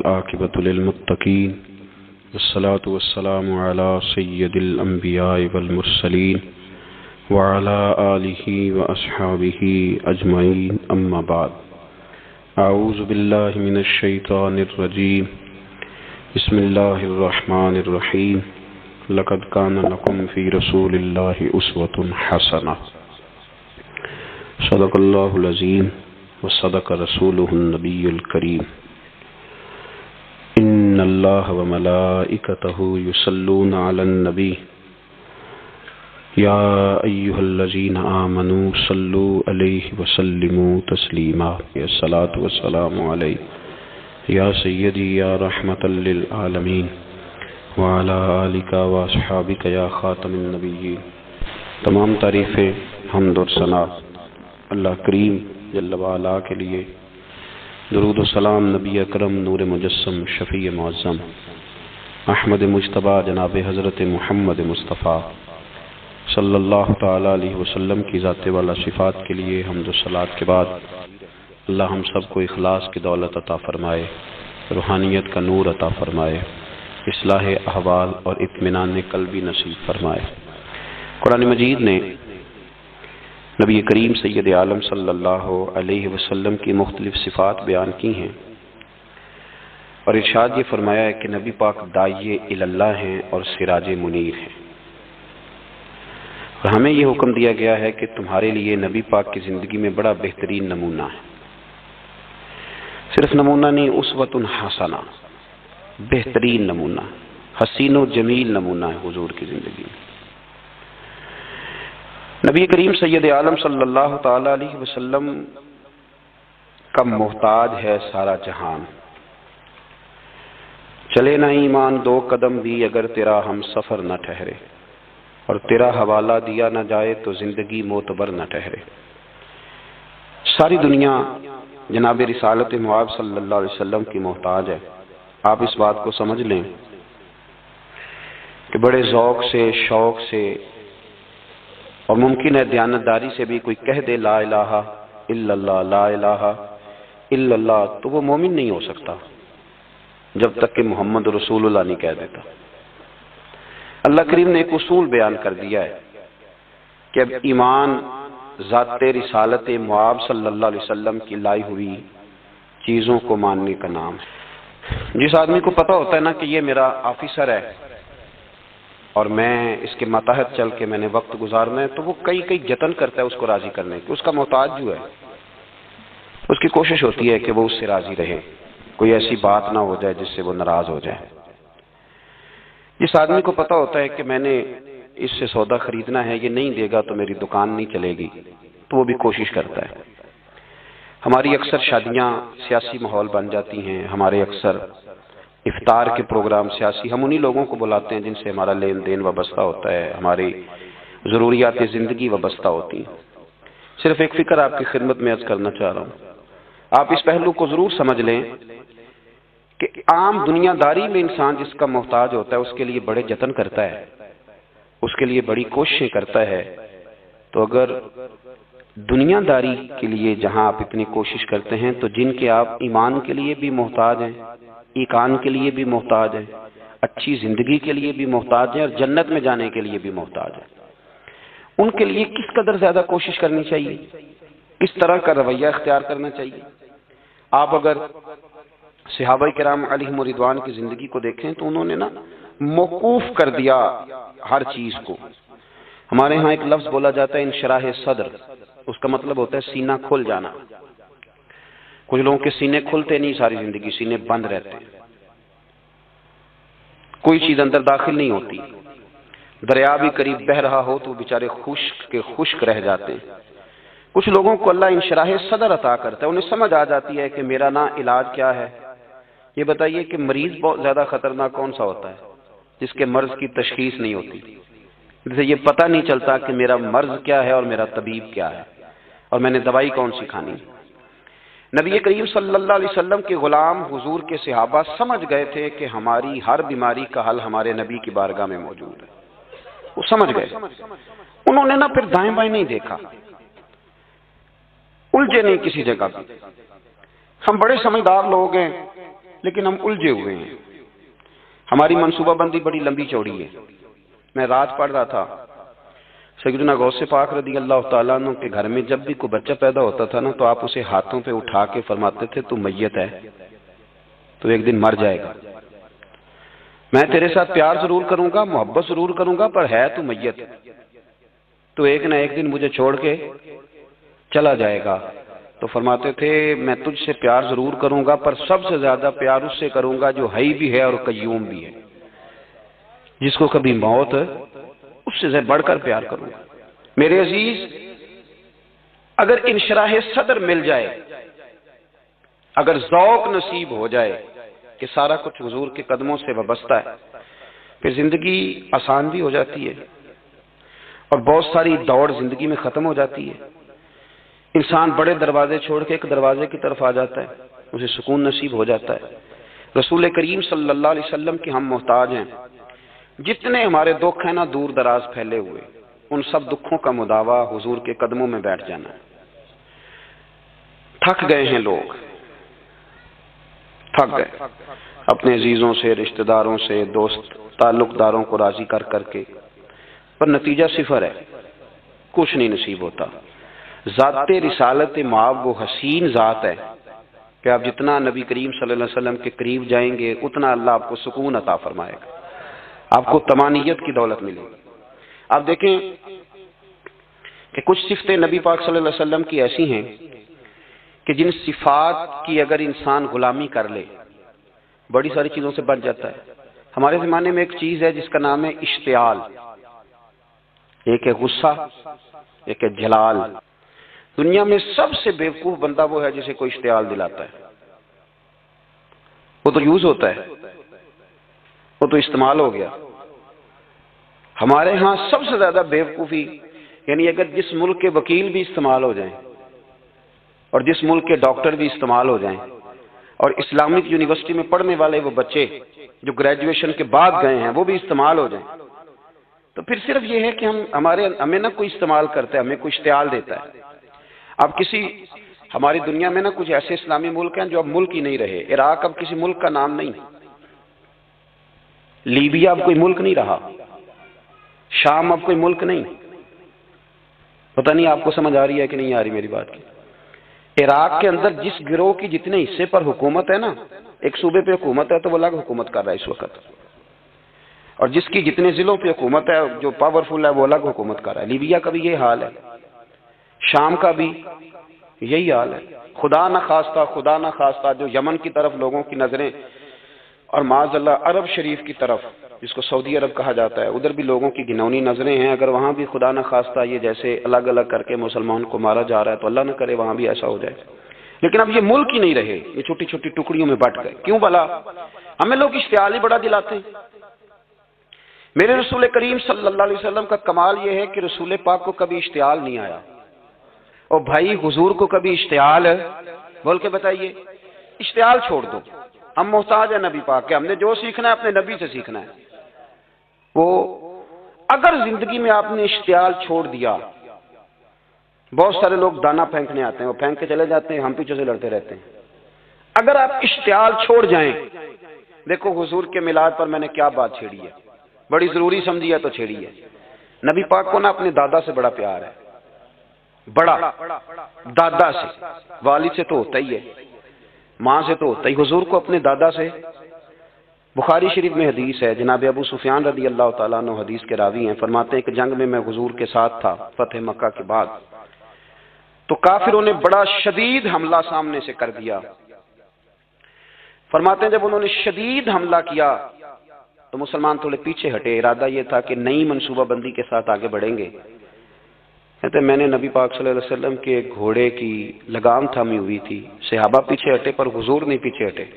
आक़िबतुल लिल्मुत्तक़ीन वस्सलातु वस्सलामु अला सय्यदिल अंबियाइ वल मुरसलीन व अला आलिहि व अस्हाबिहि अजमईन अम्मा बाद। अऊज़ु बिल्लाहि मिनश शैतानिर रजीम। बिस्मिल्लाहिर रहमानिर रहीम। लक़द काना लकुम फ़ी रसूलिल्लाहि उस्वतुन हसना। सदक़ल्लाहुल अज़ीम व सदक़ रसूलुहुन नबियुल करीम। इन्नल्लाह व मलाइकतहु युसल्लूना अलन नबी या अय्युहल्लज़ीना आमनू सल्लू अलैहि व सल्लिमू तस्लीमा। अस्सलातु वस्सलामु अलैका या सय्यदी या रहमतल लिल आलमीन व अला आलिका व अस्हाबिका या खातमुन नबिय्यीन। तमाम तारीफ़ें हम्द और सना अल्लाह करीम जल्ल व अला के लिए। दुरूद व सलाम नबी अकरम नूर मुजस्सम शफ़ी मुअज़्ज़म अहमद मुज्तबा जनाब हज़रत मुहम्मद मुस्तफ़ा सल्लल्लाहु तआला अलैहि वसल्लम की ज़ात वाला सिफ़ात के लिए हम्द व सलात के बाद अल्लाह हम सबको इखलास की दौलत अता फ़रमाए, रूहानियत का नूर अता फ़रमाए, इस्लाह अहवाल और इत्मीनान क़ल्बी नसीब फ़रमाए। कुरान मजीद ने नबी करीम सैयद आलम सल्लल्लाहु अलैहि वसल्लम की मुख्तलिफ सिफ़ात बयान की हैं और इरशाद ये फरमाया है कि नबी पाक दाइये इलल्लाह हैं और सिराज मुनीर हैं। और हमें ये हुक्म दिया गया है कि तुम्हारे लिए नबी पाक की ज़िंदगी में बड़ा बेहतरीन नमूना है। सिर्फ नमूना नहीं, उसवतुन हसना, बेहतरीन नमूना, हसीन व जमील नमूना है हुजूर की ज़िंदगी में। नबी करीम सैयद आलम सल्लल्लाहु ताला अलैहि वसल्लम का मोहताज है सारा जहान। चले ना ईमान दो कदम भी अगर तेरा हम सफर न ठहरे, और तेरा हवाला दिया न जाए तो जिंदगी मोतबर न ठहरे। सारी दुनिया जनाब रिसालत मुआब सल्लल्लाहु अलैहि वसल्लम की मोहताज है। आप इस बात को समझ लें कि बड़े ज़ौक़ से, शौक़ से और मुमकिन है दयानतदारी से भी कोई कह दे ला इलाहा इल्लल्लाह, ला इलाहा इल्लल्लाह, तो वो मोमिन नहीं हो सकता जब तक कि मोहम्मद रसूलुल्लाह नहीं कह देता। अल्लाह करीम ने एक उसूल बयान कर दिया है कि अब ईमान ज़ाते रिसालत मुआब सल्लल्लाहु अलैहि वसल्लम की लाई हुई चीज़ों को मानने का नाम है। जिस आदमी को पता होता है ना कि ये मेरा ऑफिसर है और मैं इसके मातहत चल के मैंने वक्त गुजारना है, तो वो कई कई जतन करता है उसको राजी करने की। उसका मोहताज जो है उसकी कोशिश होती है कि वो उससे राजी रहे, कोई ऐसी बात ना हो जाए जिससे वो नाराज हो जाए। जिस आदमी को पता होता है कि मैंने इससे सौदा खरीदना है, ये नहीं देगा तो मेरी दुकान नहीं चलेगी, तो वो भी कोशिश करता है। हमारी अक्सर शादियां सियासी माहौल बन जाती हैं, हमारे अक्सर इफ्तार के प्रोग्राम सियासी, हम उन्हीं लोगों को बुलाते हैं जिनसे हमारा लेन देन वाबस्ता होता है, हमारी ज़रूरियात ज़िंदगी वाबस्ता होती है। सिर्फ एक फिक्र आपकी खिदमत में अर्ज करना चाह रहा हूँ, आप इस पहलू को ज़रूर समझ लें कि आम दुनियादारी में इंसान जिसका मोहताज होता है उसके लिए बड़े जतन करता है, उसके लिए बड़ी कोशिशें करता है। तो अगर दुनियादारी के लिए जहां आप इतनी कोशिश करते हैं, तो जिनके आप ईमान के लिए भी मोहताज हैं, ईकान के लिए भी मोहताज हैं, अच्छी जिंदगी के लिए भी मोहताज हैं और जन्नत में जाने के लिए भी मोहताज हैं, उनके लिए किस कदर ज्यादा कोशिश करनी चाहिए, किस तरह का रवैया इख्तियार करना चाहिए। आप अगर सहाबा किराम अलैहिम रिदवान की जिंदगी को देखें तो उन्होंने ना मौकूफ कर दिया हर चीज को। हमारे यहाँ एक लफ्ज बोला जाता है इंशराह सदर, उसका मतलब होता है सीना खुल जाना। कुछ लोगों के सीने खुलते नहीं, सारी जिंदगी सीने बंद रहते हैं, कोई चीज अंदर दाखिल नहीं होती। दरिया भी करीब बह रहा हो तो बेचारे खुश्क के खुश्क रह जाते हैं। कुछ लोगों को अल्लाह इंशराह सदर अता करता है, उन्हें समझ आ जाती है कि मेरा ना इलाज क्या है। ये बताइए कि मरीज बहुत ज्यादा खतरनाक कौन सा होता है? जिसके मर्ज की तशखीस नहीं होती, जिसे ये पता नहीं चलता कि मेरा मर्ज क्या है और मेरा तबीब क्या है और मैंने दवाई कौन सी खानी। नबी करीम सल्लल्लाहु अलैहि वसल्लम के गुलाम हुजूर के सहाबा समझ गए थे कि हमारी हर बीमारी का हल हमारे नबी की बारगाह में मौजूद है। वो समझ गए। उन्होंने ना फिर दाएं बाएं नहीं देखा, उलझे नहीं किसी जगह पे। हम बड़े समझदार लोग हैं, लेकिन हम उलझे हुए हैं। हमारी मनसूबाबंदी बड़ी लंबी चौड़ी है। मैं रात पढ़ रहा था, सैयदना गौसे पाक रदी अल्लाह तआला अन्हु के घर में जब भी कोई बच्चा पैदा होता था ना, तो आप उसे हाथों पे उठा के फरमाते थे तू मैयत है, तो एक दिन मर जाएगा। मैं तेरे साथ प्यार जरूर करूंगा, मोहब्बत जरूर करूंगा, पर है तू मैयत, तो एक ना एक दिन मुझे छोड़ के चला जाएगा। तो फरमाते थे मैं तुझसे प्यार जरूर करूंगा, पर सबसे ज्यादा प्यार उससे करूंगा जो हई भी है और कय्यूम भी है, जिसको कभी मौत, उससे बढ़कर प्यार करूंगा। मेरे अजीज, अगर इंशराह सदर मिल जाए, अगर ज़ौक़ नसीब हो जाए कि सारा कुछ हुजूर के कदमों से वाबस्ता है, फिर जिंदगी आसान भी हो जाती है और बहुत सारी दौड़ जिंदगी में खत्म हो जाती है। इंसान बड़े दरवाजे छोड़ के एक दरवाजे की तरफ आ जाता है, उसे सुकून नसीब हो जाता है। रसूल करीम सल्लल्लाहु अलैहि वसल्लम के हम मोहताज हैं। जितने हमारे दुख हैं ना दूर दराज फैले हुए, उन सब दुखों का मुदावा हुजूर के कदमों में बैठ जाना है। थक गए हैं लोग, थक गए अपने अजीजों से, रिश्तेदारों से, दोस्त ताल्लुकदारों को राजी कर करके, पर नतीजा सिफर है, कुछ नहीं नसीब होता। ज़ाते रिसालत माब वो हसीन ज़ात है कि आप जितना नबी करीम सल्लल्लाहु अलैहि वसल्लम के करीब जाएंगे उतना अल्लाह आपको सुकून अता फरमाएगा, आपको तमानियत की दौलत मिलेगी। आप देखें कि कुछ सिफतें नबी पाक सल्लल्लाहु अलैहि वसल्लम की ऐसी हैं कि जिन सिफात की अगर इंसान गुलामी कर ले, बड़ी सारी चीजों से बच जाता है। हमारे जमाने में एक चीज है जिसका नाम है इश्तियाल, एक है गुस्सा, एक है जलाल। दुनिया में सबसे बेवकूफ बंदा वो है जिसे कोई इश्तियाल दिलाता है, वो तो यूज होता है, वो तो इस्तेमाल हो गया। हमारे यहां सबसे ज्यादा बेवकूफी, यानी अगर जिस मुल्क के वकील भी इस्तेमाल हो जाएं और जिस मुल्क के डॉक्टर भी इस्तेमाल हो जाएं और इस्लामिक यूनिवर्सिटी में पढ़ने वाले वो बच्चे जो ग्रेजुएशन के बाद गए हैं वो भी इस्तेमाल हो जाएं, तो फिर सिर्फ ये है कि हमें ना कोई इस्तेमाल करता है, हमें कोई इश्तियाल देता है। अब हमारी दुनिया में ना कुछ ऐसे इस्लामी मुल्क हैं जो अब मुल्क ही नहीं रहे। इराक अब किसी मुल्क का नाम नहीं, लीबिया अब कोई मुल्क नहीं रहा, शाम अब कोई मुल्क नहीं। पता नहीं आपको समझ आ रही है कि नहीं आ रही मेरी बात की। इराक के अंदर जिस गिरोह की जितने हिस्से पर हुकूमत है ना, एक सूबे पे हुकूमत है तो वो अलग हुकूमत कर रहा है इस वक्त, और जिसकी जितने जिलों पे हुकूमत है, जो पावरफुल है, वो अलग हुकूमत कर रहा है। लीबिया का भी ये हाल है, शाम का भी यही हाल है। खुदा न खास्ता जो यमन की तरफ लोगों की नजरें और माज़अल्लाह अरब शरीफ की तरफ, जिसको सऊदी अरब कहा जाता है, उधर भी लोगों की घिनौनी नजरें हैं। अगर वहां भी खुदा न खास्ता ये जैसे अलग अलग करके मुसलमान को मारा जा रहा है, तो अल्लाह न करे वहां भी ऐसा हो जाए। लेकिन अब ये मुल्क ही नहीं रहे, ये छोटी छोटी टुकड़ियों में बट गए। क्यों भला? हमें लोग इश्तियाल ही बड़ा दिलाते हैं। मेरे रसूल करीम सल्लल्लाहु अलैहि वसल्लम का कमाल यह है कि रसूल पाक को कभी इश्तियाल नहीं आया। और भाई हुजूर को कभी इश्तियाल बोल के बताइए, इश्तियाल छोड़ दो। हम मोहताज है नबी पाक के, हमने जो सीखना है अपने नबी से सीखना है। वो अगर जिंदगी में आपने इश्तियाल छोड़ दिया, बहुत सारे लोग दाना फेंकने आते हैं, वो फेंक के चले जाते हैं, हम पीछे से लड़ते रहते हैं। अगर आप इश्तियाल छोड़ जाएं, देखो हुजूर के मिलाद पर मैंने क्या बात छेड़ी है, बड़ी जरूरी समझी है तो छेड़ी है। नबी पाक को ना अपने दादा से बड़ा प्यार है, बड़ा दादा से, वालिद से तो होता ही है, मां से तो होता ही। हुजूर को अपने दादा से, बुखारी शरीफ में हदीस है, जनाब अबू सुफियान रदी अल्लाह तआला अन्हु हदीस के रावी हैं, फरमाते हैं कि जंग में मैं हुजूर के साथ था फतेह मक्का के बाद, तो काफिरों ने बड़ा शदीद हमला सामने से कर दिया। फरमाते हैं जब उन्होंने शदीद हमला किया तो मुसलमान थोड़े पीछे हटे। इरादा यह था कि नई मनसूबाबंदी के साथ आगे बढ़ेंगे। कहते मैंने नबी पाक सल्लल्लाहु अलैहि वसल्लम के घोड़े की लगाम थामी हुई थी, सहाबा पीछे हटे पर हुजूर नहीं पीछे हटे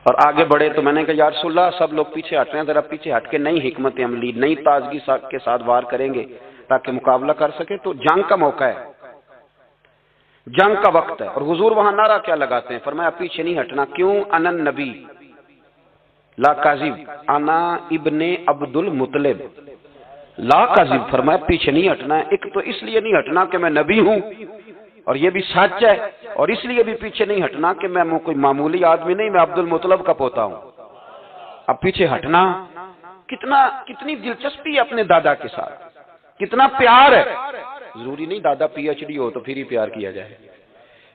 और आगे बढ़े। तो मैंने कहा या रसूलल्लाह, सब लोग पीछे हट रहे हैं, जरा पीछे हट के नई हिकमत अमली, नई ताजगी के साथ वार करेंगे ताकि मुकाबला कर सके। तो जंग का मौका है, जंग का वक्त है। और हुजूर वहां नारा क्या लगाते हैं, फरमाया पीछे नहीं हटना। क्यों? अनन नबी ला काजिब आना इब्ने अब्दुल मुतलिब ला काजिब, फरमाया पीछे नहीं हटना है। एक तो इसलिए नहीं हटना कि मैं नबी हूं, और ये भी सच है, और इसलिए भी पीछे नहीं हटना कि मैं कोई मामूली आदमी नहीं, मैं अब्दुल मुत्तलिब का पोता हूं। अब पीछे हटना, कितनी दिलचस्पी है अपने दादा के साथ, कितना प्यार है। जरूरी नहीं दादा पीएचडी हो तो फिर ही प्यार किया जाए,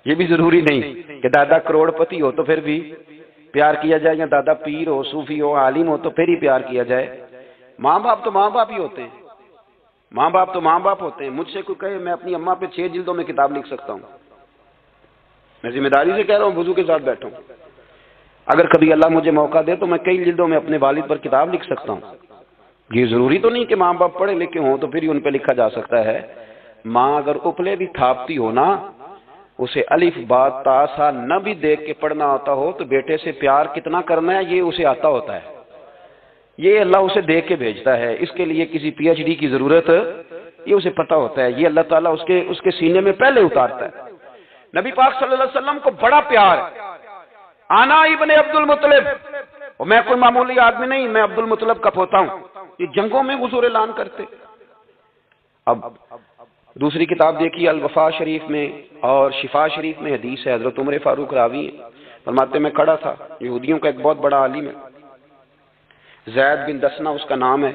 ये भी जरूरी नहीं कि दादा करोड़पति हो तो फिर भी प्यार किया जाए, या दादा पीर हो, सूफी हो, आलिम हो तो फिर ही प्यार किया जाए। माँ बाप तो माँ बाप ही होते हैं, माँ बाप तो माँ बाप होते हैं। मुझसे कोई कहे मैं अपनी अम्मा पे 6 जिल्दों में किताब लिख सकता हूँ, मैं जिम्मेदारी से कह रहा हूँ, वजू के साथ बैठा हूँ। अगर कभी अल्लाह मुझे मौका दे तो मैं कई जिल्दों में अपने वालिद पर किताब लिख सकता हूँ। ये जरूरी तो नहीं कि माँ बाप पढ़े लिखे हों तो फिर ही उन पर लिखा जा सकता है। माँ अगर उपले भी थापती हो ना, उसे अलिफ बा ता सा न भी देख के पढ़ना आता हो तो बेटे से प्यार कितना करना है ये उसे आता होता है, ये अल्लाह उसे देख के भेजता है। इसके लिए किसी पीएचडी की जरूरत, ये उसे पता होता है, ये अल्लाह ताला उसके सीने में पहले उतारता है। नबी पाक सल्लल्लाहु अलैहि वसल्लम को बड़ा प्यार, आना इब्ने अब्दुल मुत्तलिब, और मैं कोई मामूली आदमी नहीं, मैं अब्दुल मुत्तलिब का पोता हूं। ये जंगों में हुजूर ऐलान करते। अब दूसरी किताब देखिए अल वफा शरीफ में और शिफा शरीफ में हदीस है, हजरत उमर फारूक रावी फरमाते मैं खड़ा था, यहूदियों का एक बहुत बड़ा आलिम है, जैद बिन दसना उसका नाम है।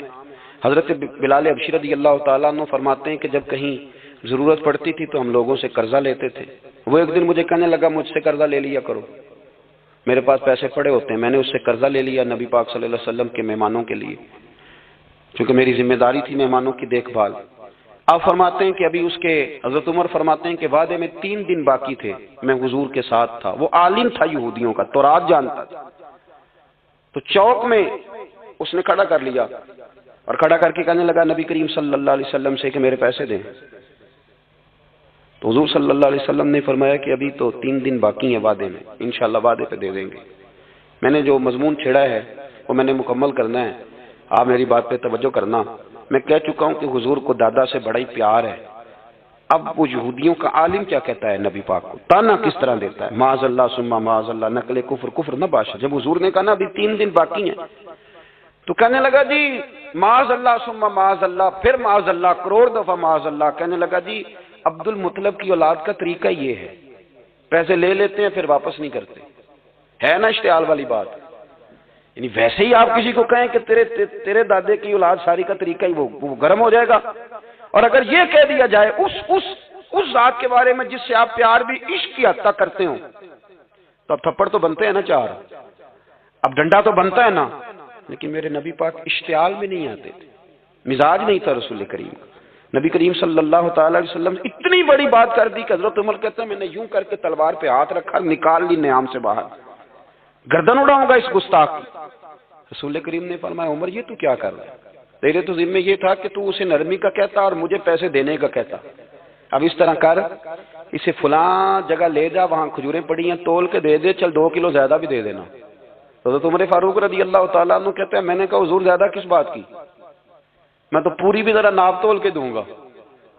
हजरत बिलाल हबशी रज़ियल्लाहु ताला अन्हु फरमाते हैं कि जब कहीं जरूरत पड़ती थी तो हम लोगों से कर्जा लेते थे। वो एक दिन मुझे कहने लगा मुझसे कर्जा ले लिया करो, मेरे पास पैसे पड़े होते हैं। मैंने उससे कर्जा ले लिया नबी पाक सल्लल्लाहु अलैहि वसल्लम के मेहमानों के लिए, क्योंकि मेरी जिम्मेदारी थी मेहमानों की देखभाल। आप फरमाते हैं कि अभी उसके हजरत उमर फरमाते हैं कि वादे में 3 दिन बाकी थे, मैं हुजूर के साथ था। वो आलिम था यहूदियों का, तौरात जानता था। तो चौक में उसने खड़ा कर लिया और खड़ा करके कहने लगा नबी करीम सल्लल्लाहु अलैहि वसल्लम से कि मेरे पैसे दें। तो हुजूर सल्लल्लाहु अलैहि वसल्लम ने फरमाया कि अभी तो 3 दिन बाकी हैं वादे में, इंशाअल्लाह वादे पे दे देंगे। मैंने जो मजमून छेड़ा है वो मैंने मुकम्मल करना है, आप मेरी बात पे तवज्जो करना। मैं कह चुका हूं कि हुजूर को दादा से बड़ा ही प्यार है। अब वो यहूदियों का आलिम क्या कहता है नबी पाक को, ताना किस तरह देता है, माज़अल्लाह सुम्मा माज़अल्लाह, नकले कुफ्र कुफ्र न बाशा। जब हुजूर ने कहा ना अभी 3 दिन बाकी हैं, तो कहने लगा जी माज़अल्लाह सुम्मा माज़अल्लाह, फिर माज़अल्लाह, करोड़ दफा माज़अल्लाह। कहने लगा जी अब्दुल मुत्तलिब की औलाद का तरीका ये है, पैसे ले लेते हैं फिर वापस नहीं करते, है ना इश्तियाल वाली बात। यानी वैसे ही आप किसी को कहें कि तेरे दादे की औलाद सारी का तरीका ही वो गर्म हो जाएगा। और अगर ये कह दिया जाए उस जात के बारे में जिससे आप प्यार भी इश्क की हद तक करते हो, तो अब थप्पड़ तो बनते हैं ना 4, अब डंडा तो बनता है ना। लेकिन मेरे नबी पाक इश्तियाल में नहीं आते थे, मिजाज नहीं था रसूल करीम। नबी करीम सल्लल्लाहु ताला अलैहि वसल्लम इतनी बड़ी बात कर दी कि हजरत उमर कहते हैं मैंने यूं करके तलवार पे हाथ रखा, निकाल ली नियाम से बाहर, गर्दन उड़ाऊंगा इस गुस्ताख की। रसूल करीम ने फरमाया उमर ये तू क्या कर रहा है, तेरे तो जिम्मे ये था कि तू उसे नरमी का कहता और मुझे पैसे देने का कहता। अब इस तरह कर, इसे फलां जगह ले जा, वहां खजूरें पड़ी हैं तोल के दे दे, चल 2 किलो ज्यादा भी दे देना। तो उमर फारूक रज़ियल्लाहु ताला अन्हु कहते हैं मैंने कहा हुजूर ज्यादा किस बात की, मैं तो पूरी भी जरा नाप तोल के दूंगा,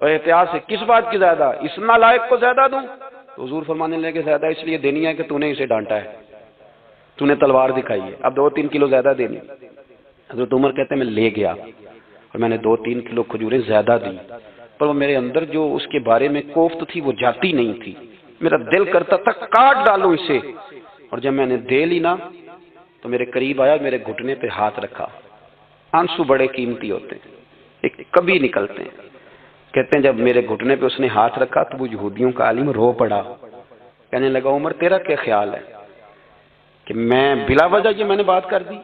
और एहतियात से किस बात की ज्यादा, इस नालायक को ज्यादा दूं। तो हुजूर फरमाने लगे ज्यादा इसलिए देनी है कि तूने इसे डांटा है, तूने तलवार दिखाई है, अब 2-3 किलो ज्यादा देनी। हजरत उमर कहते हैं मैं ले गया और मैंने 2-3 किलो खजूरें ज्यादा दी, पर वो मेरे अंदर जो उसके बारे में कोफ्त थी वो जाती नहीं थी। मेरा दिल करता था काट डालूं इसे, और जब मैंने दे ली ना तो मेरे करीब आया, मेरे घुटने पे हाथ रखा। आंसू बड़े कीमती होते हैं, एक कभी निकलते हैं। कहते हैं जब मेरे घुटने पे उसने हाथ रखा तो वो यहूदियों का आलिम रो पड़ा, कहने लगा उमर तेरा क्या ख्याल है कि मैं बिला वजह ये मैंने बात कर दी।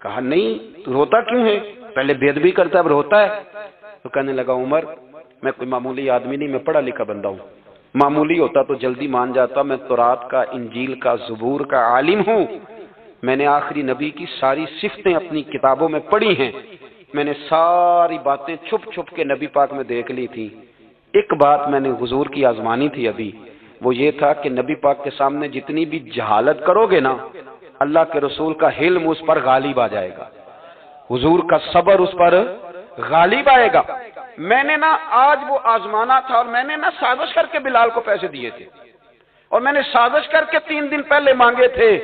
कहा नहीं, तू रोता क्यों है, पहले बेदबी करता अब रोता है। तो कहने लगा उमर मैं कोई मामूली आदमी नहीं, मैं पढ़ा लिखा बंदा हूँ, मामूली होता तो जल्दी मान जाता, मैं तौरात का, इंजील का, ज़बूर का आलिम हूँ। मैंने आखिरी नबी की सारी सिफतें अपनी किताबों में पढ़ी हैं, मैंने सारी बातें छुप छुप के नबी पाक में देख ली थी। एक बात मैंने हुजूर की आजमानी थी अभी, वो ये था कि नबी पाक के सामने जितनी भी जहालत करोगे ना, अल्लाह के रसूल का हिल्म उस पर गालिब आ जाएगा, हुजूर का सब्र उस पर गालिब आएगा। मैंने ना आज वो आजमाना था, और मैंने ना साजिश करके बिलाल को पैसे दिए थे, और मैंने साजिश करके 3 दिन पहले मांगे थे।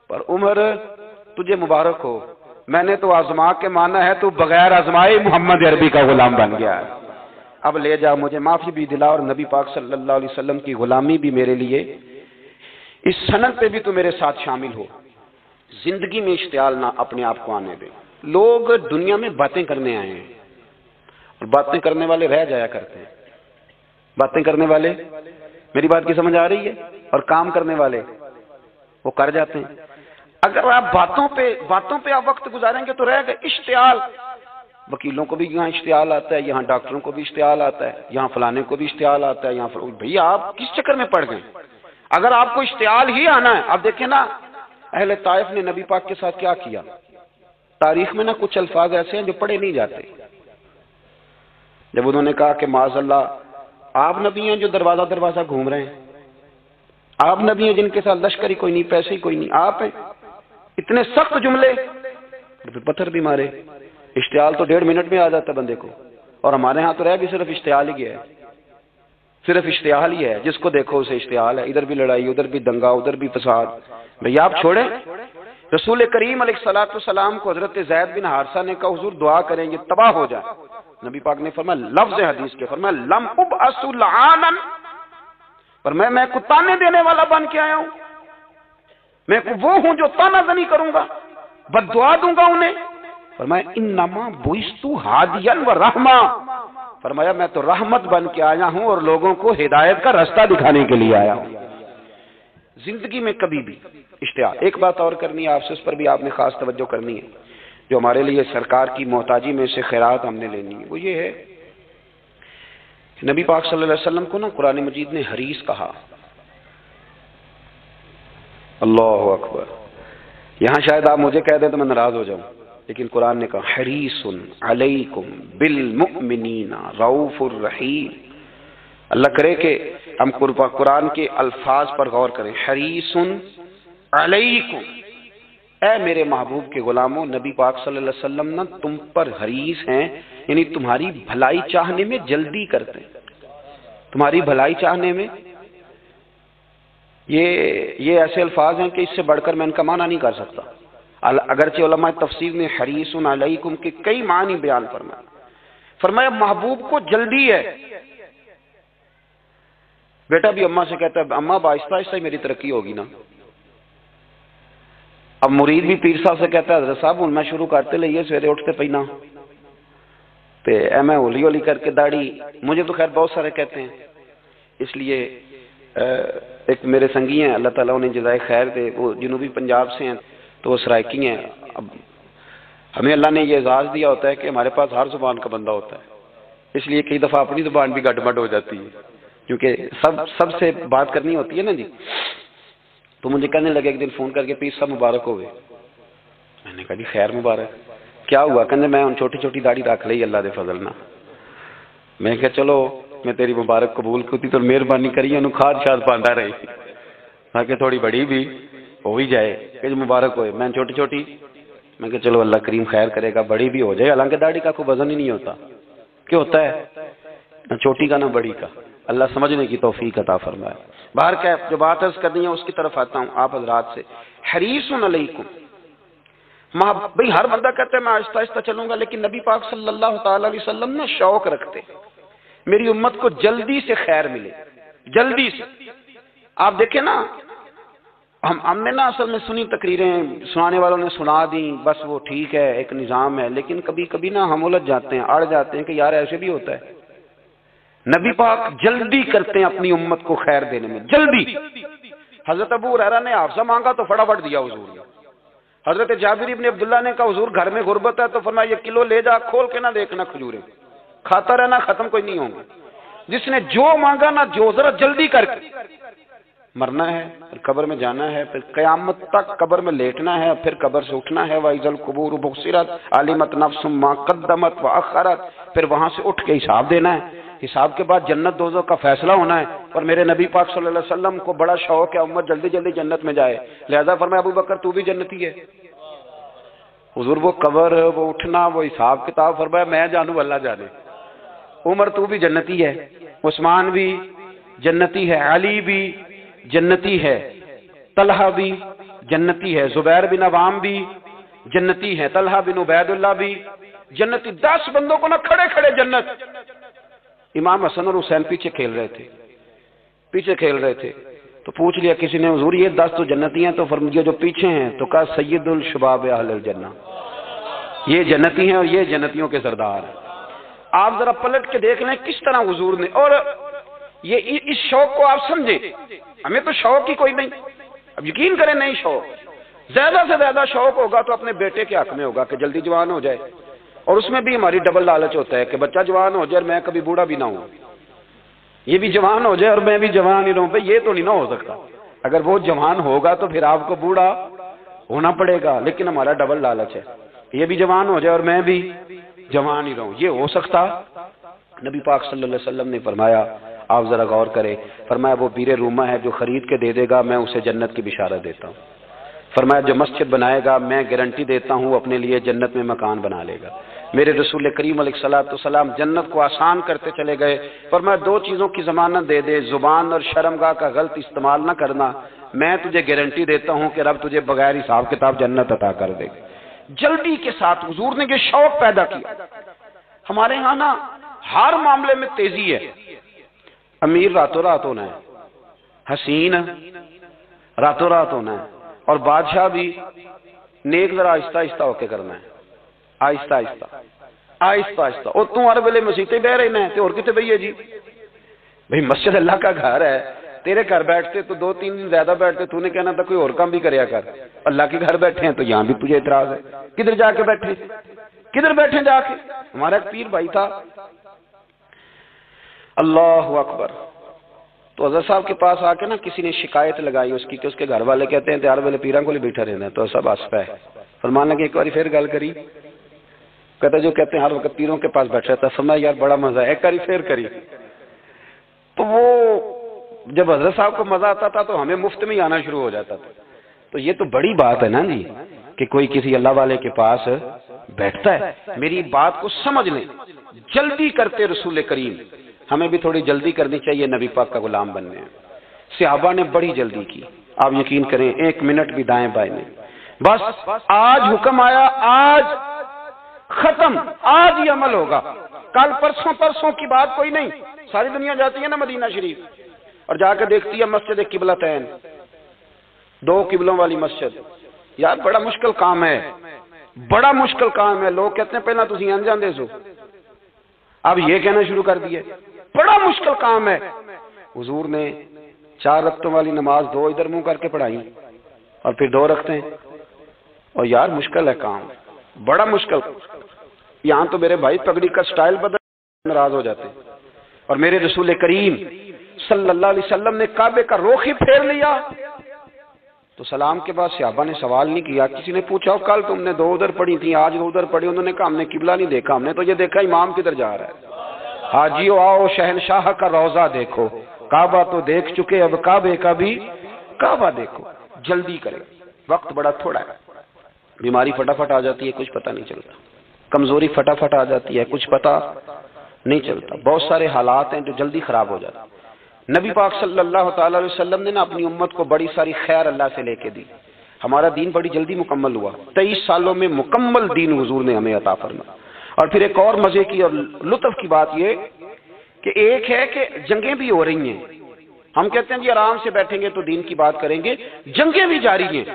पर उमर तुझे मुबारक हो, मैंने तो आजमा के माना है, तू बगैर आजमाए मोहम्मद अरबी का गुलाम बन गया है। अब ले जा, मुझे माफी भी दिला और नबी पाक सल्लल्लाहु अलैहि वसल्लम की गुलामी भी मेरे लिए, इस सनद पे भी तो मेरे साथ शामिल हो। जिंदगी में इश्तियाल ना अपने आप को आने दे। लोग दुनिया में बातें करने आए हैं और बातें करने वाले रह जाया करते हैं। बातें करने वाले, मेरी बात की समझ आ रही है, और काम करने वाले वो कर जाते हैं। अगर आप बातों पे आप वक्त गुजारेंगे तो रह गए। इश्तियाल, वकीलों को भी यहाँ इश्तियाल आता है, यहाँ डॉक्टरों को भी इश्तियाल आता है, यहाँ फलाने को भी इश्तियाल आता है, यहाँ भैया आप किस चक्कर में पड़ गए? अगर आपको इश्तियाल ही आना है, आप देखें ना अहले ताइफ ने नबी पाक के साथ क्या किया। तारीख में ना कुछ अल्फाज ऐसे हैं जो पढ़े नहीं जाते। जब उन्होंने कहा कि माज़अल्लाह आप नबी हैं जो दरवाजा दरवाजा घूम रहे हैं, आप नबी हैं जिनके साथ लश्कर ही कोई नहीं, पैसे ही कोई नहीं, आप हैं, इतने सख्त जुमले, पत्थर भी मारे। इश्तियाल तो 1.5 मिनट में आ जाता बंदे को, और हमारे यहाँ तो रह भी सिर्फ इश्तियाल ही गया है, सिर्फ इश्तियाल ही है, जिसको देखो उसे इश्तियाल है। इधर भी लड़ाई, उधर भी दंगा, उधर भी फसाद। भैया आप छोड़ें। रसूल करीम अलैहिस्सलाम को हजरत ज़ैद बिन हारिसा ने कहा हुजूर दुआ करें ये तबाह हो जाए। नबी पाक ने फरमाया, लफ्ज़ हदीस के फरमाया, लम उबअसु लआनन, पर मैं को ताने देने वाला बन के आया हूं, मैं वो हूं जो तानाजनी करूंगा, बद्दुआ दूंगा उन्हें। फरमाया इन्नमा बुइस्तु हादियन व रहमा, फरमाया मैं तो रहमत बन के आया हूं और लोगों को हिदायत का रास्ता दिखाने के लिए आया हूं। जिंदगी में कभी भी इश्तियाल। एक बात और करनी है आपसे, उस पर भी आपने खास तवज्जो करनी है, जो हमारे लिए सरकार की मोहताजी में से खैरात हमने लेनी है। वो ये है कि नबी पाक सल्लल्लाहु अलैहि वसल्लम को ना कुरान मजीद ने हरीस कहा। अल्लाहु अकबर। यहां शायद आप मुझे कह दें तो मैं नाराज हो जाऊं, लेकिन कुरान ने कहा हरीसुन अलैकुम बिल मुमिनीना रऊफुर रहीम। अल्लाह करे कि हम कुरान के अल्फाज पर गौर करें। हरीसुन अलैकुम, ऐ मेरे महबूब के गुलामों, नबी पाक सल्लल्लाहु अलैहि वसल्लम ना तुम पर हरीस हैं, यानी तुम्हारी भलाई चाहने में जल्दी करते हैं, तुम्हारी भलाई चाहने में। ये ऐसे अल्फाज हैं कि इससे बढ़कर मैं इनका माना नहीं कर सकता। अगरचे उलमा तफसीर ने हरीसुन अलैकुम के कई मानी बयान फरमाया महबूब को जल्दी है। बेटा भी अम्मा से कहता है अम्मा आहिस्ता आहिस्ता ही मेरी तरक्की होगी ना। अब मुरीद भी पीर साहब से कहता है हज़रत साहब हूं मैं शुरू करते लिए सवेरे उठते पहना तो मैं हौली हौली करके दाढ़ी, मुझे तो खैर बहुत सारे कहते हैं, इसलिए एक मेरे संगी हैं अल्लाह ताला उन्हें जज़ाए खैर दे, वो जनूबी पंजाब से हैं, तो वो सराइकी हैं। अब हमें अल्लाह ने ये एजाज़ दिया होता है कि हमारे पास हर जुबान का बंदा होता है, इसलिए कई दफ़ा अपनी जुबान भी गड़बड़ हो जाती है, क्योंकि सबसे बात करनी होती है ना जी। तो मुझे कहने लगे एक दिन फ़ोन करके पीर साहब मुबारक हो गए। मैंने कहा जी खैर मुबारक, क्या हुआ? कहने मैं उन छोटी छोटी दाढ़ी रख ली अल्लाह के फजल ना। मैं कहा चलो मैं तेरी मुबारक कबूल करती तो मेहरबानी करिए उन्होंने खाद शाद पांदा रही ताकि थोड़ी बड़ी भी हो ही जाए कि मुबारक होए। मैं छोटी छोटी, मैं कहा चलो अल्लाह करीम खैर करेगा बड़ी भी हो जाए, हालांकि दाढ़ी का कोई वजन ही नहीं होता। क्यों होता है? ना छोटी का ना बड़ी का। अल्लाह समझने की तौफीक अता फरमाए। बाहर क्या जो बात अर्ज करनी है उसकी तरफ आता हूँ आप हजरात से। हरीसुन अलैकुम, भाई हर बंदा कहता है मैं आहिस्ता आहिस्ता चलूंगा, लेकिन नबी पाक सल्लल्लाहु ताला अलैहि वसल्लम ना शौक रखते मेरी उम्मत को जल्दी से खैर मिले, जल्दी से। आप देखें ना, हमने ना असल में सुनी तकरीरें, सुनाने वालों ने सुना दी, बस वो ठीक है एक निज़ाम है, लेकिन कभी कभी ना हम उलझ जाते हैं, अड़ जाते हैं कि यार ऐसे भी होता है। नबी पाक जल्दी करते हैं अपनी उम्मत को खैर देने में, जल्दी। हजरत अबू हुरैरा ने हाफसा मांगा तो फटाफट दिया हुजूर ने। हजरत जाबिर इब्न अब्दुल्लाह ने कहा हुजूर घर में गुर्बत है, तो फरमाया ये किलो ले जा, खोल के ना देखना खजूरें, खाता रहना, खत्म कोई नहीं होंगे। जिसने जो मांगा ना, जो जरा जल्दी करके, मरना है फिर कब्र में जाना है, फिर कयामत तक कब्र में लेटना है, फिर कब्र से उठना है। वाइजल कुबूर बुसिरत आलिमत नफ्सुम मा कद्दमत व अखरत, फिर वहां से उठ के हिसाब देना है। हिसाब के बाद जन्नत दोज़ख का फैसला होना है। और मेरे नबी पाक सल्लल्लाहु अलैहि वसल्लम को बड़ा शौक है उम्मत जल्दी जल्दी जन्नत में जाए, लिहाजा फरमाया अबू बकर तू भी जन्नती है। हुजूर वो कब्र, वो उठना, वो हिसाब किताब, फरमाया मैं जानू अल्लाह जाने। उमर तू भी जन्नती है, उस्मान भी जन्नती है, अली भी जन्नती है, तलहा भी जन्नती है, जुबैर बिन अवाम भी जन्नती है, तलहा बिन उबैदुल्लाह भी जन्नती। 10 बंदों को ना खड़े खड़े जन्नत। इमाम हसन और हुसैन पीछे खेल रहे थे, तो पूछ लिया किसी ने, हुजूर ये 10 तो जन्नती हैं, तो फरमाया जो पीछे हैं, तो कहा सैयदुल शुबाब अहलुल जन्नह, ये जन्नती हैं और ये जन्नतियों के सरदार हैं। आप जरा पलट के देख लें किस तरह हुजूर ने, और ये इस शौक को आप समझें, हमें तो शौक ही कोई नहीं, अब यकीन करें नहीं शौक, ज्यादा से ज्यादा शौक होगा तो अपने बेटे के हक में होगा कि जल्दी जवान हो जाए, और उसमें भी हमारी डबल लालच होता है कि बच्चा जवान हो जाए और मैं कभी बूढ़ा भी ना हूं, ये भी जवान हो जाए और मैं भी जवान ही रहूं। भाई ये तो नहीं ना हो सकता, अगर वो जवान होगा तो फिर आपको बूढ़ा होना पड़ेगा, लेकिन हमारा डबल लालच है, ये भी जवान हो जाए और मैं भी जवान ही रहूं, ये हो सकता? नबी पाक सल्लल्लाहु अलैहि वसल्लम ने फरमाया, आप जरा गौर करें, फरमाया वो बीरे रूमा है जो खरीद के दे देगा मैं उसे जन्नत की बिशारत देता हूं। फरमाया जो मस्जिद बनाएगा मैं गारंटी देता हूं अपने लिए जन्नत में मकान बना लेगा। मेरे रसूल करीम अलैहिस्सलाम जन्नत को आसान करते चले गए। फरमाया 2 चीजों की जमानत दे दे, जुबान और शर्मगाह का गलत इस्तेमाल न करना, मैं तुझे गारंटी देता हूं कि रब तुझे बगैर हिसाब किताब जन्नत अता कर दे। जल्दी के साथ हुजूर ने ये शौक पैदा किया। हमारे यहाँ ना हर मामले में तेजी है, अमीर रातों रात होना है, हसीन रातों रात होना है, और बादशाह भी नेक जरा आहिस्ता आहिस्ता होके करना है, आहिस्ता आहिस्ता आहिस्ता आहिस्ता। और तू हर वेले मसीते बह रहना है तो और कितने बही है जी? भाई मस्जिद अल्लाह का घर है, तेरे घर बैठते तो 2-3 दिन ज्यादा बैठते, तूने कहना था कोई और काम भी करया कर, अल्लाह के घर बैठे हैं तो यहां भी तुझे इतराज है, किधर जाके बैठे, किधर बैठे जाके? हमारा एक पीर भाई था, अल्लाह अकबर, तो हज़रत साहब के पास आके ना किसी ने शिकायत लगाई उसकी कि उसके घर वाले कहते हैं त्यार वाले पीरा को लिए बैठा रहना है, तो सब हंसता है। फरमाने की एक बार फिर गल करी, कहता जो कहते हैं हर वक्त पीरों के पास बैठ रहता, समझा यार बड़ा मजा है, एक बारी फिर करी। तो वो जब हजरत साहब को मजा आता था तो हमें मुफ्त में ही आना शुरू हो जाता था। तो ये तो बड़ी बात है ना जी कि कोई किसी अल्लाह वाले के पास बैठता है। मेरी बात को समझ लें, जल्दी करते रसूल करीम, हमें भी थोड़ी जल्दी करनी चाहिए नबी पाक का गुलाम बनने में। सहाबा ने बड़ी जल्दी की, आप यकीन करें 1 मिनट भी दाएं बाएं नहीं, बस आज हुक्म आया, आज खत्म, आज ही अमल होगा, कल परसों की बात कोई नहीं। सारी दुनिया जाती है ना मदीना शरीफ और जाकर देखती है मस्जिद किबलतैन, 2 किबलों वाली मस्जिद। यार बड़ा मुश्किल काम है, बड़ा मुश्किल काम है। लोग कहते हैं पहला तुम अनजान दे सो, अब ये कहना शुरू कर दिए बड़ा मुश्किल काम है। हुजूर ने 4 रकतों वाली नमाज 2 इधर मुंह करके पढ़ाई और फिर 2 रखते हैं, और यार मुश्किल है काम, बड़ा मुश्किल। यहां तो मेरे भाई पगड़ी का स्टाइल बदल, नाराज हो जाते। और मेरे रसूल करीम सल्लल्लाहु अलैहि वसल्लम ने काबे का रुख ही फेर लिया। तो सलाम के बाद सहाबा ने सवाल नहीं किया। किसी ने पूछा कल तुमने 2 उधर पढ़ी थी, आज 2 उधर पढ़ी। उन्होंने कहा हमने किबला नहीं देखा, हमने तो ये देखा इमाम किधर जा रहा है। हाजियो आओ शहनशाह का रोजा देखो, काबा तो देख चुके अब काबे का भी काबा देखो। जल्दी करें, वक्त बड़ा थोड़ा है। बीमारी फटाफट आ जाती है, कुछ पता नहीं चलता। कमजोरी फटाफट आ जाती है, कुछ पता नहीं चलता। बहुत सारे हालात हैं जो जल्दी खराब हो जाते हैं। नबी पाक सल्लल्लाहु अलैहि वसल्लम ने ना अपनी उम्मत को बड़ी सारी खैर अल्लाह से लेके दी। हमारा दीन बड़ी जल्दी मुकम्मल हुआ, 23 सालों में मुकम्मल दीन हुजूर ने हमें अता फरमाया। और फिर एक और मजे की और लुत्फ की बात ये कि एक है कि जंगें भी हो रही हैं। हम कहते हैं जी आराम से बैठेंगे तो दीन की बात करेंगे, जंगें भी जारी हैं।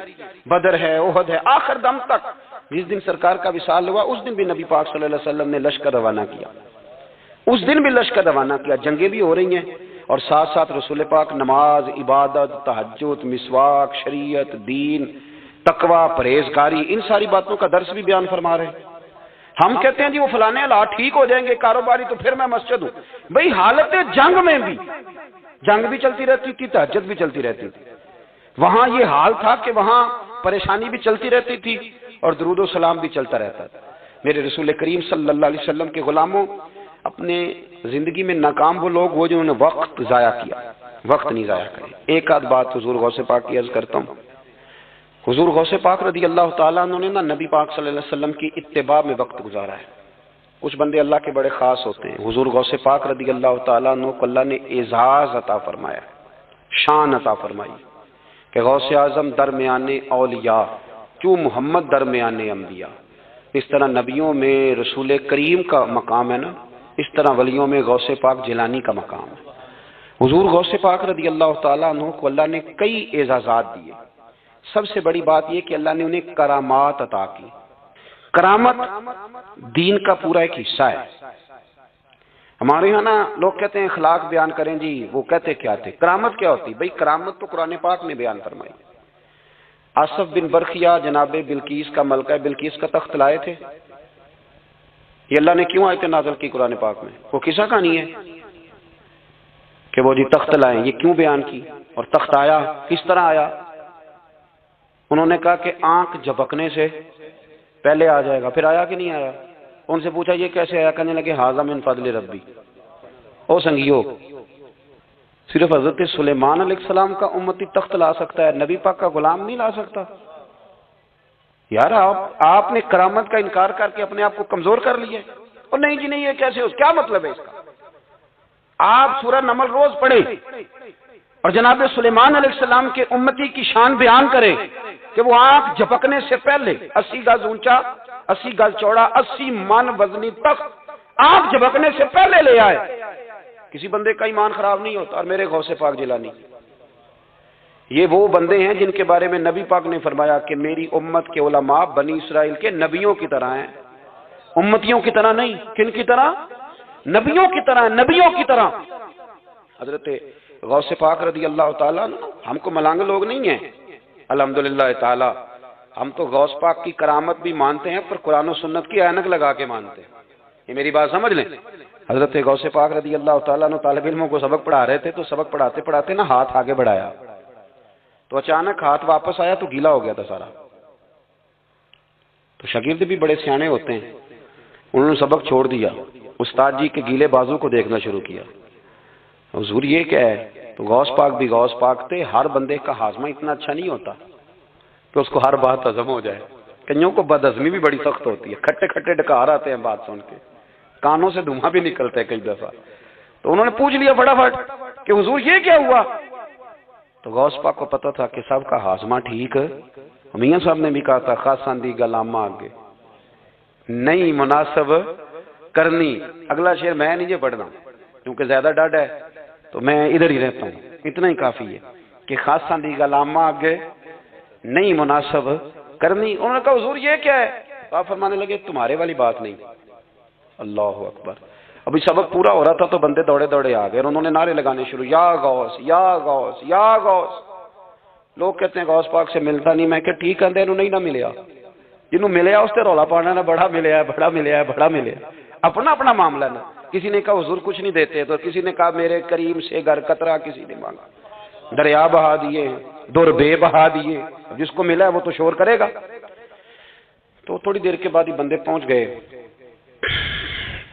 बदर है, ओहद है, आखिर दम तक। जिस दिन सरकार का विसाल हुआ उस दिन भी नबी पाक सल्लल्लाहु अलैहि वसल्लम ने लश्कर रवाना किया, उस दिन भी लश्कर रवाना किया। जंगें भी हो रही हैं और साथ साथ रसूल पाक नमाज, इबादत, तहज्जुद, मिसवाक, शरीयत, दीन, तकवा, परहेजगारी, इन सारी बातों का दर्स भी बयान फरमा रहे हैं। हम कहते हैं जी वो फलाने हालात ठीक हो जाएंगे कारोबारी तो फिर मैं मस्जिद हूं। भाई हालत जंग में भी, जंग भी चलती रहती थी, तहज्जुद भी चलती रहती थी। वहां ये हाल था कि वहां परेशानी भी चलती रहती थी और दुरूद और सलाम भी चलता रहता था। मेरे रसूल करीम सल्लल्लाहु अलैहि वसल्लम के गुलामों, अपने जिंदगी में नाकाम वो लोग वो जिन्होंने वक्त जाया किया, वक्त नहीं जाया करें। एक आध बात हुजूर गौसे पाक की अर्ज करता हूं। हुजूर गौसे पाक रदी अल्लाह ताला उन्होंने ना नबी पाक सल्लल्लाहु अलैहि वसल्लम की इत्तिबा में वक्त गुजारा है। कुछ बंदे अल्लाह के बड़े खास होते हैं। हुजूर गौसे पाक रदी अल्लाह ताला को अल्लाह ने एजाज अता फरमाया, शान अता फरमाई कि गौसे आजम दरमियाने औलिया क्यों मोहम्मद दरमियाने अंबिया। इस तरह नबियों में रसूल करीम का मकाम है ना, इस तरह वलियों में गौसे पाक जिलानी का मकाम है। हुजूर गौसे पाक रदी अल्लाह ताला अन्हु को अल्लाह ने कई एजाजात दिए। सबसे बड़ी बात यह कि अल्लाह ने उन्हें करामात अता की। करामत दीन का पूरा एक हिस्सा है। हमारे यहाँ ना लोग कहते हैं इखलाक बयान करें जी, वो कहते क्या थे, करामत क्या होती? भाई करामत तो कुरान पाक ने बयान फरमाई। आसफ बिन बरखिया जनाबे बिल्कीस का मलका बिल्कीस का तख्त लाए थे। ये अल्लाह ने क्यों आयत नाज़िल की कुरान पाक में? वो किस्सा कहानी है कि वो जी तख्त लाए, ये क्यों बयान की? और तख्त आया किस तरह आया? उन्होंने कहा कि आंख झपकने से पहले आ जाएगा। फिर आया कि नहीं आया? उनसे पूछा ये कैसे आया? कहने लगे हाज़ा मिन फज़्ल रब्बी। ओ संगियो, सिर्फ हजरत सुलेमान अलैहिस्सलाम का उम्मती तख्त ला सकता है, नबी पाक का गुलाम नहीं ला सकता? यार आपने करामत का इनकार करके अपने आप को कमजोर कर लिया। और नहीं जी नहीं, ये कैसे हो? क्या मतलब है इसका? आप सूरह नमल रोज पढ़े और जनाब सुलेमान अलैहिस्सलाम के उम्मती की शान बयान करें कि वो आंख झपकने से पहले 80 गज ऊंचा, 80 गज चौड़ा, 80 मन वजनी तख्त आंख झपकने से पहले ले आए। किसी बंदे का ईमान खराब नहीं होता। और मेरे गौसे पाक जिलानी, ये वो बंदे हैं जिनके बारे में नबी पाक ने फरमाया कि मेरी उम्मत के उलमा बनी इसराइल के नबियों की तरह हैं, उम्मतियों की तरह नहीं। किन की तरह? नबियों की तरह, नबियों की तरह। हजरत गौसे पाक रदी अल्लाह ताला, हमको मलांग लोग नहीं है अल्हम्दुलिल्लाह ताला, हम तो गौस पाक की करामत भी मानते हैं पर कुरान और सुन्नत की ऐनक लगा के मानते हैं। ये मेरी बात समझ लें। हजरत गौसे पाक रदी अल्लाह ताला तालिब इल्मों को सबक पढ़ा रहे थे, तो सबक पढ़ाते पढ़ाते ना हाथ आगे बढ़ाया, तो अचानक हाथ वापस आया तो गीला हो गया था सारा। तो शागिर्द भी बड़े सियाने होते हैं, उन्होंने सबक छोड़ दिया, उस्ताद जी के गीले बाजू को देखना शुरू किया। हुजूर ये क्या है? तो गौस पाक भी गौस पाक थे। हर बंदे का हाजमा इतना अच्छा नहीं होता कि उसको हर बात हजम हो जाए। कईयों को बदहजमी भी बड़ी सख्त होती है, खट्टे खट्टे डकार आते हैं बात सुन के, कानों से धुआं भी निकलता है कई दफा। तो उन्होंने पूछ लिया फटाफट कि हुजूर ये क्या हुआ? तो गौस पाक को पता था कि सबका हाजमा ठीक है। मियां साहब ने भी कहा था खासांदी गलामा आगे नहीं मुनासब करनी। अगला शेर मैं नहीं पढ़ना क्योंकि ज्यादा डर है, तो मैं इधर ही रहता हूँ, इतना ही काफी है कि खासांदी गलामा आगे नहीं मुनासब करनी। उन्होंने कहा हुजूर ये क्या है? तो आप फरमाने लगे तुम्हारे वाली बात नहीं। अल्लाह अकबर। अभी सबक पूरा हो रहा था तो बंदे दौड़े दौड़े आ गए और उन्होंने नारे लगाने शुरू, या गौस या गौस या गौस। लोग कहते हैं गौस पाक से मिलता नहीं। मैं क्या ठीक है, नहीं ना मिले, जिन्होंने मिले उससे रौला पाना ना, बड़ा मिले है, बड़ा मिले है, बड़ा मिले। अपना अपना मामला ना। किसी ने कहा हुजूर कुछ नहीं देते, तो किसी ने कहा मेरे करीम से घर कतरा किसी ने मांगा, दरिया बहा दिए, दुर्बे बहा दिए। जिसको मिला है वो तो शोर करेगा। तो थोड़ी देर के बाद ही बंदे पहुंच गए।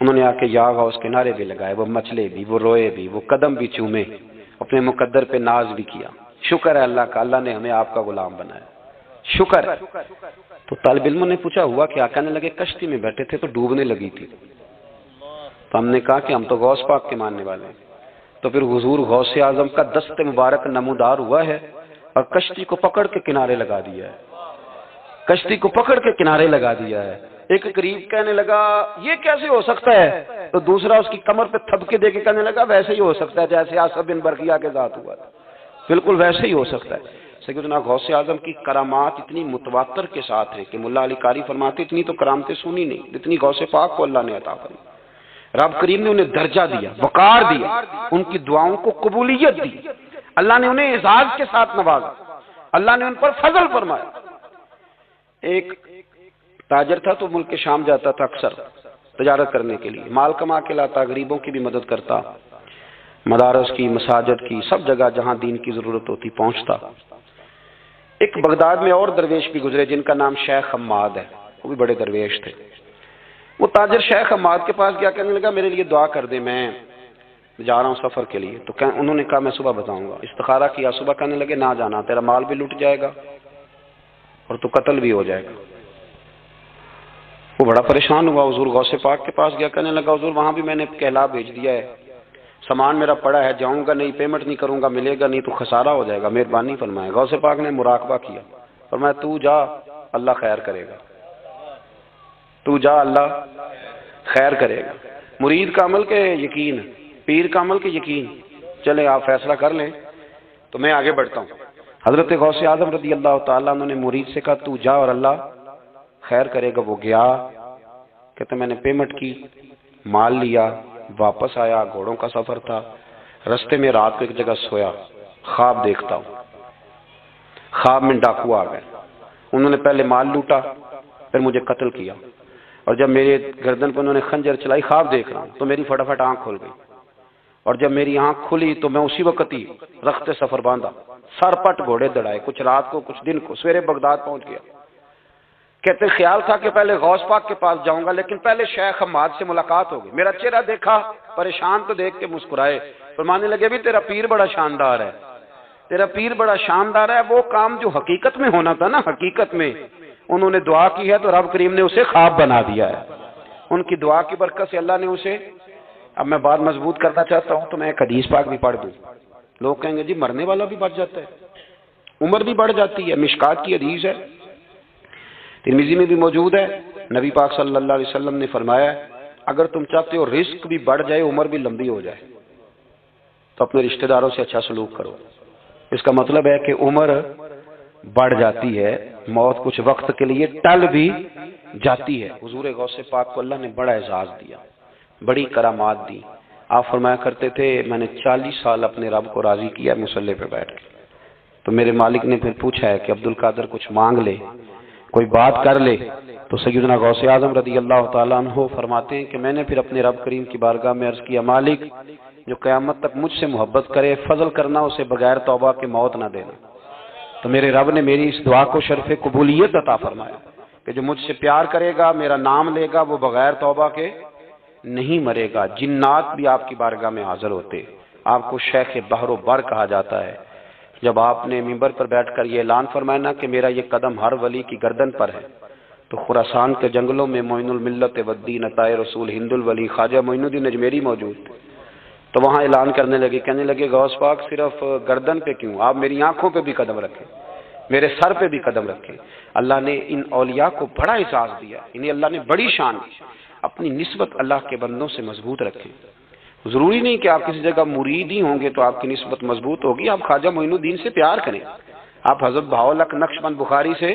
उन्होंने आके या गौस के नारे भी लगाए, वो मचले भी, वो रोए भी, वो कदम भी चूमे, अपने मुकद्दर पे नाज भी किया। शुक्र है अल्लाह का, अल्लाह ने हमें आपका गुलाम बनाया, शुक्र है। तो तालिब इल्मों ने पूछा हुआ क्या? कहने लगे कश्ती में बैठे थे तो डूबने लगी थी। तो हमने कहा कि हम तो गौस पाक के मानने वाले हैं। तो फिर हुजूर गौसे आजम का दस्ते मुबारक नमूदार हुआ है और कश्ती को पकड़ के किनारे लगा दिया है, कश्ती को पकड़ के किनारे लगा दिया है। एक करीब कहने लगा ये कैसे हो सकता है? तो दूसरा उसकी कमर पे थपके दे के कहने लगा वैसे ही हो सकता है जैसे आसफ बिन बरकिया के साथ हुआ था, बिल्कुल वैसे ही हो सकता है। सैयदना गौसे आजम की करामात इतनी मुतवातर के साथ है कि मुल्ला अली कारी फरमाते इतनी तो करामतें सुनी नहीं जितनी गौसे पाक को अल्लाह ने अता फरमाई। रब करीम ने उन्हें दर्जा दिया, वकार दिया, उनकी दुआओं को कबूलियत दी। अल्लाह ने उन्हें एजाज के साथ नवाजा, अल्लाह ने उन पर फजल फरमाया। एक ताजर था तो मुल्क शाम जाता था अक्सर तजारत करने के लिए, माल कमा के लाता, गरीबों की भी मदद करता, मदारस की, मसाजिद की, सब जगह जहां दीन की जरूरत होती पहुंचता। एक बगदाद में और दरवेश भी गुजरे जिनका नाम शेख हम्माद है, वो भी बड़े दरवेश थे। वो ताजर शेख हम्माद के पास गया, कहने लगा मेरे लिए दुआ कर दे, मैं जा रहा हूँ सफर के लिए। तो उन्होंने कहा मैं सुबह बताऊंगा। इस्तिखारा किया, सुबह कहने लगे ना जाना, तेरा माल भी लुट जाएगा और तू कत्ल भी हो जाएगा। वो बड़ा परेशान हुआ, हुजूर गौसे पाक के पास गया, कहने लगा हुजूर वहां भी मैंने कहला भेज दिया है, सामान मेरा पड़ा है, जाऊंगा नहीं, पेमेंट नहीं करूंगा, मिलेगा नहीं तो खसारा हो जाएगा, मेहरबानी फरमाए। गौसे पाक ने मुराकबा किया, फरमाया तू जा अल्लाह खैर करेगा, तू जा अल्लाह खैर करेगा। मुरीद का अमल के यकीन, पीर का अमल के यकीन। चले आप फैसला कर लें तो मैं आगे बढ़ता हूँ। हजरत गौसे आजम रदी अल्लाह ताला उन्होंने मुरीद से कहा तू जा और अल्लाह खैर करेगा। वो गया, कहते मैंने पेमेंट की, माल लिया, वापस आया, घोड़ों का सफर था, रास्ते में रात को एक जगह सोया, ख्वाब देखता हूँ। ख्वाब में डाकू आ गए, उन्होंने पहले माल लूटा, फिर मुझे कत्ल किया, और जब मेरे गर्दन पर उन्होंने खंजर चलाई, ख्वाब देख रहा हूं तो मेरी फटाफट आंख खुल गई, और जब मेरी आंख खुली तो मैं उसी वक्त ही रख्ते सफर बांधा, सरपट घोड़े दौड़ाए, कुछ रात को कुछ दिन को, सवेरे बगदाद पहुंच गया। कहते ख्याल था कि पहले गौस पाक के पास जाऊंगा, लेकिन पहले शेख हम्माद से मुलाकात होगी। मेरा चेहरा देखा, परेशान तो देख के मुस्कुराए, फरमाने लगे भी तेरा पीर बड़ा शानदार है, तेरा पीर बड़ा शानदार है। वो काम जो हकीकत में होना था ना, हकीकत में उन्होंने दुआ की है तो रब करीम ने उसे ख्वाब बना दिया है। उनकी दुआ की बरकत से अल्लाह ने उसे, अब मैं बात मजबूत करना चाहता हूं तो मैं एक हदीस पाक भी पढ़ दूं। लोग कहेंगे जी मरने वाला भी बच जाता है, उम्र भी बढ़ जाती है। मिशकात की हदीस है, तिरमिजी में भी मौजूद है। नबी पाक सल्लल्लाहु अलैहि वसल्लम ने फरमाया अगर तुम चाहते हो रिस्क भी बढ़ जाए, उम्र भी लंबी हो जाए, तो अपने रिश्तेदारों से अच्छा सलूक करो। इसका मतलब है कि उम्र बढ़ जाती है, मौत कुछ वक्त के लिए टल भी जाती है। हुजूर गौसे पाक को अल्लाह ने बड़ा एजाज दिया, बड़ी करामात दी। आप फरमाया करते थे मैंने 40 साल अपने रब को राजी किया मुसल्ले पे बैठ के। तो मेरे मालिक ने फिर पूछा है कि अब्दुल कादर कुछ मांग ले, कोई बात कर ले। तो सैयदना गौसे आजम रदी अल्लाह ताला अन्हु फरमाते हैं कि मैंने फिर अपने रब करीम की बारगाह में अर्ज किया मालिक जो क़यामत तक मुझसे मोहब्बत करे, फजल करना उसे बगैर तौबा के मौत ना देना। तो मेरे रब ने मेरी इस दुआ को शर्फ कबूलियत अता फरमाया कि जो मुझसे प्यार करेगा, मेरा नाम लेगा, वो बगैर तौबा के नहीं मरेगा। जिन्नात भी आपकी बारगाह में हाजिर होते, आपको शेख बहरो बर कहा जाता है। जब आपने मिंबर पर बैठकर ये ऐलान फरमाया ना कि मेरा ये कदम हर वली की गर्दन पर है, तो खुरासान के जंगलों में मोइनुल मिल्लत वद्दीन अताए रसूल हिंदुल वली ख्वाजा मोइनुद्दीन अजमेरी मौजूद थे। तो वहां ऐलान करने लगे, कहने लगे गौस पाक सिर्फ गर्दन पे क्यों, आप मेरी आंखों पे भी कदम रखें, मेरे सर पे भी कदम रखें। अल्लाह ने इन औलिया को बड़ा एजाज दिया, इन्हें अल्लाह ने बड़ी शान दी। अपनी निस्बत अल्लाह के बंदों से मजबूत रखें। जरूरी नहीं कि आप किसी जगह मुरीद ही होंगे तो आपकी निस्बत मजबूत होगी। आप ख्वाजा मोइनुद्दीन से प्यार करें, आप हजरत बहाउल नक्शबंद बुखारी से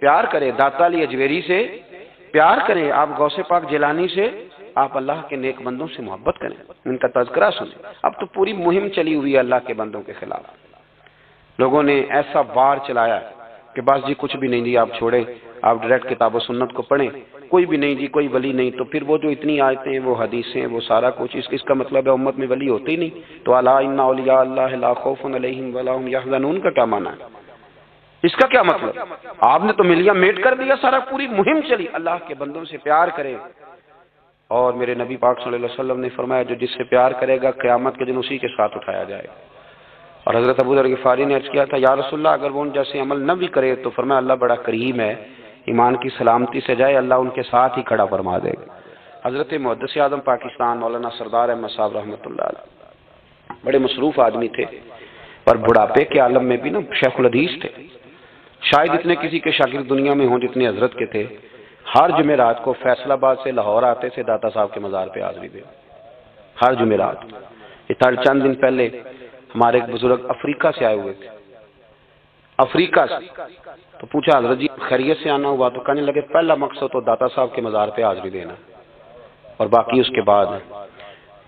प्यार करें, दाता अली अजमेरी से प्यार करें, आप गौसे पाक जिलानी से, आप अल्लाह के नेक बंदों से मोहब्बत करें, उनका तज़किरा सुने। अब तो पूरी मुहिम चली हुई है अल्लाह के बंदों के खिलाफ। लोगों ने ऐसा वार चलाया कि बस जी कुछ भी नहीं जी, आप छोड़े, आप डायरेक्ट किताब सुन्नत को पढ़ें, कोई भी नहीं जी, कोई वली नहीं। तो फिर वो जो इतनी आयतें हैं, वो हदीसें, वो सारा कुछ, इसका मतलब है उम्मत में वली होते ही नहीं। तो अला इन्ना औलिया अल्लाह ला खौफुन अलैहिम वला हुम यहज़नून का क्या माना है, इसका क्या मतलब? आपने तो मिलिया मेट कर दिया, सारा पूरी मुहिम चली अल्लाह के बंदों से प्यार करें। और मेरे नबी पाक सल्लल्लाहु अलैहि वसल्लम ने फरमाया जो जिससे प्यार करेगा क़यामत के दिन उसी के साथ उठाया जाएगा। और हजरत अबू दर गिफारी ने अर्ज किया था या रसूलल्लाह अगर वो उन जैसे अमल न भी करे तो फरमाया अल्लाह बड़ा करीम है, ईमान की सलामती से जाए अल्लाह उनके साथ ही खड़ा फरमा देगा। हजरत मुहद्दिस आज़म पाकिस्तान मौलाना सरदार अहमद साहब रहमतुल्लाह अलैह बड़े मसरूफ आदमी थे, पर बुढ़ापे के आलम में भी ना शेखुल हदीस थे। शायद इतने किसी के शागिर्द दुनिया में हों जितने हजरत के थे। हर जुमेरात को फैसलाबाद से लाहौर आते थे, दाता साहब के मज़ार पे हाज़िरी दे, हर जुमेरात। चंद दिन पहले हमारे एक बुजुर्ग अफ्रीका से आए हुए थे, अफ्रीका से। तो पूछा हजरत जी खैरियत से आना हुआ? तो कहने लगे पहला मकसद तो दाता साहब के मज़ार पे हाज़िरी देना और बाकी उसके बाद।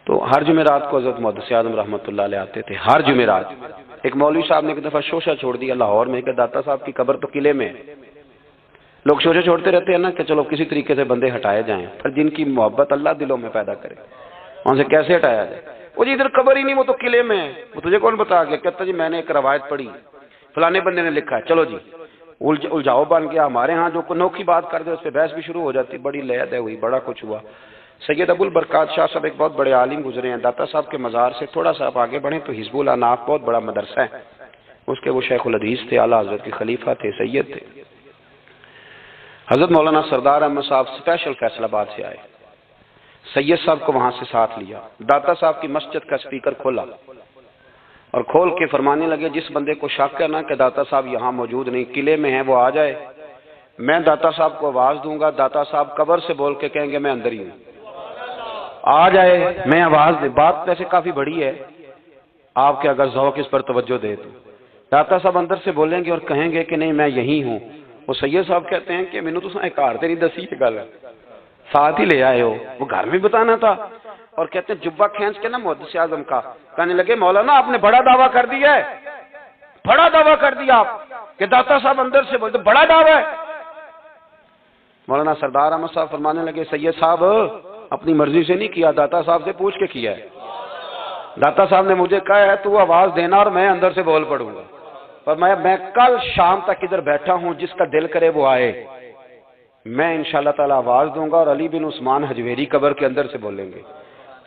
तो हर जुमेरात को हजरत मुहद्दिस आज़म रहमतुल्लाह अलैह आते थे, हर जुमेरात। एक मौलवी साहब ने एक दफा शोशा छोड़ दिया लाहौर में कि दाता साहब की कब्र तो किले में है। लोग शोशा छोड़ते रहते हैं ना कि चलो किसी तरीके से बंदे हटाए जाएं, पर जिनकी मोहब्बत अल्लाह दिलों में पैदा करे वहां से कैसे हटाया जाए? वो जी इधर कब्र ही नहीं, वो तो किले में है। वो तुझे कौन बता गया? कहता जी मैंने एक रवायत पढ़ी, फलाने बंदे ने लिखा है, चलो जी उलझाओ बन गया। हमारे यहाँ जो अनोखी बात कर दे उस पर बहस भी शुरू हो जाती, बड़ी लहद हुई, बड़ा कुछ हुआ। सैयद अबुल बरकात शाह साहब एक बहुत बड़े आलिम गुजरे हैं, दाता साहब के मज़ार से थोड़ा सा आप आगे बढ़े तो हिजबुल अनाफ बहुत बड़ा मदरसा है, उसके वो शेखुल हदीस थे, आला हजरत के खलीफा थे, सैयद थे। हजरत मौलाना सरदार अहमद साहब स्पेशल फैसलाबाद से आए, सैयद साहब को वहां से साथ लिया, दाता साहब की मस्जिद का स्पीकर खोला और खोल के फरमाने लगे जिस बंदे को शक है ना कि दाता साहब यहाँ मौजूद नहीं, किले में है, वो आ जाए, मैं दाता साहब को आवाज दूंगा, दाता साहब कब्र से बोल के कहेंगे मैं अंदर ही हूँ। आ जाए, मैं आवाज दे। बात वैसे काफी बड़ी है, आपके अगर ज़ौक़ इस पर तवज्जो दे तो। दाता साहब अंदर से बोलेंगे और कहेंगे कि नहीं मैं यही हूँ। वो सैयद साहब कहते हैं कि मैनू तुसां एक घर तेरी दसी है गल, साथ ही ले आए हो, वो घर में बताना था। और कहते हैं जुब्बा खींच के ना मुहद्दिस आज़म का, कहने लगे मौलाना आपने बड़ा दावा कर दिया है, बड़ा दावा कर दिया आप कि दाता साहब अंदर से बोलते बड़ा दावा है। मौलाना सरदार अहमद साहब फरमाने लगे सैयद साहब अपनी मर्जी से नहीं किया, दाता साहब से पूछ के किया है। दाता साहब ने मुझे कहा है तू आवाज देना और मैं अंदर से बोल पड़ूंगा। पर मैं कल शाम तक इधर बैठा हूं, जिसका दिल करे वो आए, मैं इंशाअल्लाह ताला आवाज दूंगा और अली बिन उस्मान हजवेरी कब्र के अंदर से बोलेंगे।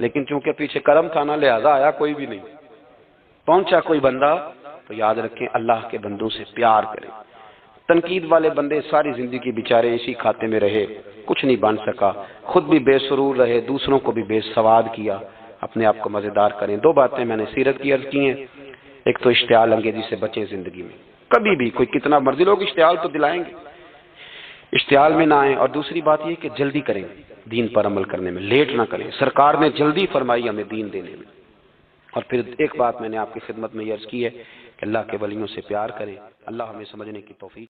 लेकिन चूंकि पीछे करम था ना, लिहाजा आया कोई भी नहीं। पहुंचा कोई बंदा तो याद रखें अल्लाह के बंदों से प्यार करें। तनकीद वाले बंदे सारी जिंदगी बेचारे इसी खाते में रहे, कुछ नहीं बन सका, खुद भी बेसुरूर रहे, दूसरों को भी बेसवाद किया। अपने आप को मजेदार करें। दो बातें मैंने सीरत की अर्ज की हैं। एक तो इश्तियाल अंगेजी से बचें जिंदगी में, कभी भी कोई कितना मर्जी लोग इश्तियाल तो दिलाएंगे, इश्तियाल में ना आए। और दूसरी बात यह कि जल्दी करें दीन पर अमल करने में, लेट ना करें। सरकार ने जल्दी फरमाई हमें दीन देने में। और फिर एक बात मैंने आपकी खिदमत में अर्ज की है कि अल्लाह के वलियों से प्यार करें। अल्लाह हमें समझने की तौफीक